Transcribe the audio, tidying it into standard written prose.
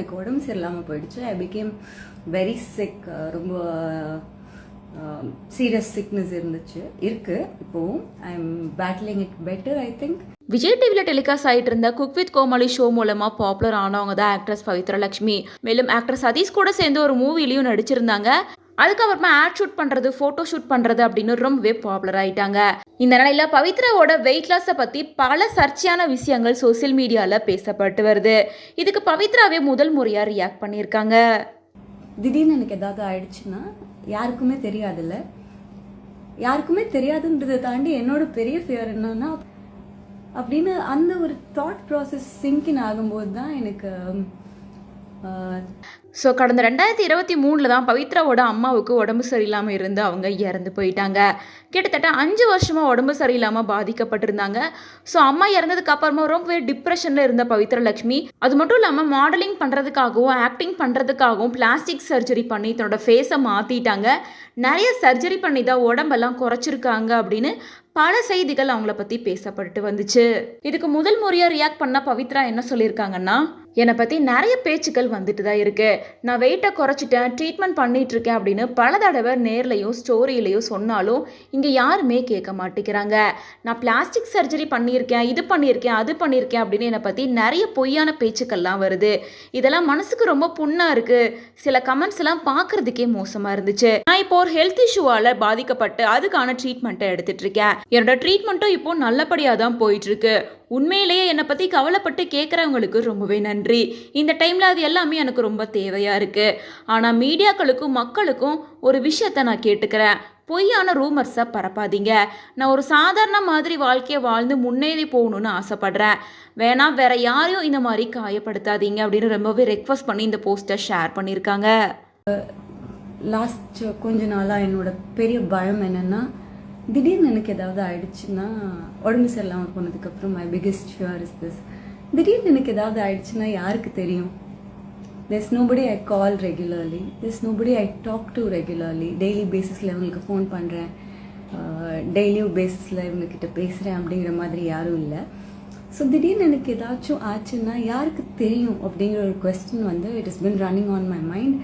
எனக்கு உடம்பு சரியில்லாமல் போயிடுச்சு. I became very sick. ரொம்ப சீரியஸ் சிக்னஸ் இருக்கு. இப்போவும் I am battling it better I think. Vijay டிவியில் டெலிகாஸ்ட் ஆகிட்டு இருந்த குக் வித் கோமாளி ஷோ மூலமாக பாப்புலர் ஆனவங்க தான் ஆக்ட்ரஸ் பவித்ரா லட்சுமி. மேலும் ஆக்ட்ரஸ் சதீஷ் கூட சேர்ந்து ஒரு மூவிலையும் நடிச்சிருந்தாங்க. அதுக்கப்புறமா ஆட் ஷூட் பண்ணுறது, ஃபோட்டோ ஷூட் பண்ணுறது அப்படின்னு ரொம்பவே பாப்புலர் ஆகிட்டாங்க. இந்த நிலையில் பவித்ராவோட வெயிட் லாஸை பற்றி பல சர்ச்சையான விஷயங்கள் சோசியல் மீடியாவில் பேசப்பட்டு வருது. இதுக்கு பவித்ராவே முதல் முறையாக ரியாக்ட் பண்ணியிருக்காங்க. திடீர்னு எனக்கு ஏதாவது ஆயிடுச்சுன்னா யாருக்குமே தெரியாதுல்ல. யாருக்குமே தெரியாதுன்றதை தாண்டி என்னோட பெரிய ஃபியர் என்னன்னா அப்படின்னு அந்த ஒரு தாட் ப்ராசஸ் சிங்கின் ஆகும்போது தான் எனக்கு ஸோ கடந்த 2023 தான் பவித்ராவோட அம்மாவுக்கு உடம்பு சரியில்லாமல் இருந்து அவங்க இறந்து போயிட்டாங்க. கிட்டத்தட்ட 5 வருஷமாக உடம்பு சரியில்லாமல் பாதிக்கப்பட்டிருந்தாங்க. ஸோ அம்மா இறந்ததுக்கு அப்புறமா ரொம்பவே டிப்ரெஷனில் இருந்த பவித்ரா லட்சுமி அது மட்டும் இல்லாமல் மாடலிங் பண்ணுறதுக்காகவும் ஆக்டிங் பண்ணுறதுக்காகவும் பிளாஸ்டிக் சர்ஜரி பண்ணி தன்னோட ஃபேஸை மாற்றிட்டாங்க. நிறைய சர்ஜரி பண்ணி தான் உடம்பெல்லாம் குறைச்சிருக்காங்க அப்படின்னு பல செய்திகள் அவங்கள பற்றி பேசப்பட்டு வந்துச்சு. இதுக்கு முதல் முறையாக ரியாக்ட் பண்ண பவித்ரா என்ன சொல்லியிருக்காங்கன்னா, என்னை பற்றி நிறைய பேச்சுக்கள் வந்துட்டு தான் இருக்கு. நான் வெயிட்டை குறைச்சிட்டேன், ட்ரீட்மெண்ட் பண்ணிட்டு இருக்கேன் அப்படின்னு பல தடவை நேர்லையும் ஸ்டோரியிலையும் சொன்னாலும் இங்கே யாருமே கேட்க மாட்டேங்கிறாங்க. நான் பிளாஸ்டிக் சர்ஜரி பண்ணியிருக்கேன், இது பண்ணியிருக்கேன், அது பண்ணியிருக்கேன் அப்படின்னு என்னை பற்றி நிறைய பொய்யான பேச்சுக்கள்லாம் வருது. இதெல்லாம் மனசுக்கு ரொம்ப புண்ணாக இருக்கு. சில கமெண்ட்ஸ் எல்லாம் பார்க்கறதுக்கே மோசமாக இருந்துச்சு. நான் இப்போ ஒரு ஹெல்த் இஷ்யூவால் பாதிக்கப்பட்டு அதுக்கான ட்ரீட்மெண்ட்டை எடுத்துட்டு இருக்கேன். என்னோட ட்ரீட்மெண்ட்டும் இப்போ நல்லபடியாக தான் போயிட்டு இருக்கு. உண்மையிலேயே என்னை பற்றி கவலைப்பட்டு கேட்குறவங்களுக்கு ரொம்பவே நன்றி. இந்த டைமில் அது எல்லாமே எனக்கு ரொம்ப தேவையாக இருக்குது. ஆனால் மீடியாக்களுக்கும் மக்களுக்கும் ஒரு விஷயத்தை நான் கேட்டுக்கிறேன். பொய்யான ரூமர்ஸை பரப்பாதீங்க. நான் ஒரு சாதாரண மாதிரி வாழ்க்கையை வாழ்ந்து முன்னேறி போகணுன்னு ஆசைப்படுறேன். வேணாம் வேற யாரையும் இந்த மாதிரி காயப்படுத்தாதீங்க அப்படின்னு ரொம்பவே ரெக்வஸ்ட் பண்ணி இந்த போஸ்ட்டை ஷேர் பண்ணியிருக்காங்க. லாஸ்ட் கொஞ்ச நாளாக என்னோட பெரிய பயம் என்னென்னா, திடீர்னு எனக்கு ஏதாவது ஆயிடுச்சுன்னா, உடம்பு சரியில்லாமல் போனதுக்கப்புறம் my biggest fear is this. திடீர்னு எனக்கு ஏதாவது ஆயிடுச்சுன்னா யாருக்கு தெரியும்? there's nobody I call regularly, there's nobody I talk to regularly. Daily பேசிஸில் இவங்களுக்கு ஃபோன் பண்ணுறேன், டெய்லி பேசிஸில் இவங்கக்கிட்ட பேசுகிறேன் அப்படிங்கிற மாதிரி யாரும் இல்லை. ஸோ திடீர்னு எனக்கு ஏதாச்சும் ஆச்சுன்னா யாருக்கு தெரியும் அப்படிங்கிற ஒரு கொஸ்டின் வந்து it is been running on my mind.